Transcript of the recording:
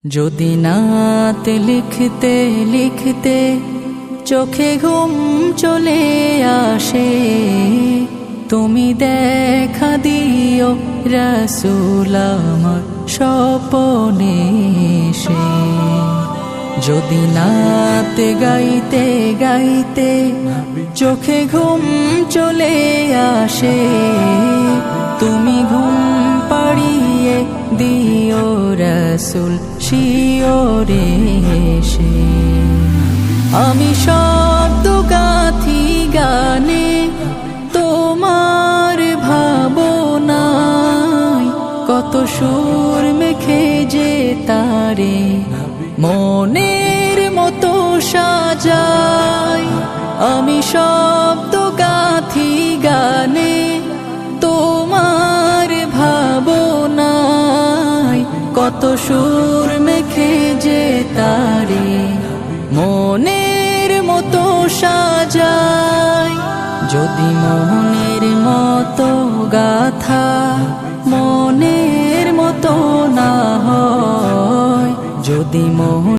যদি নাত লিখতে লিখতে চোখে ঘুম চলে আসে, তুমি দেখা দিও রাসূল আমার স্বপনে এসে। যদি নাত গাইতে গাইতে চোখে ঘুম চলে আসে, তুমি ঘুম পাড়িয়ে দিও রাসূল শিওরে এসে। আমি শব্দ গাথি গানে তোমার ভাবনায়, কত সুর মেখে যে তারে মনের মতো সাজাই। আমি শব্দ গাথি গানে তোমার ভাবনায়, কত সুর মেখে যে তারে মনের মতো সাজাই। যদি মনের মতো গাথা মনের মতো না হয়, যদি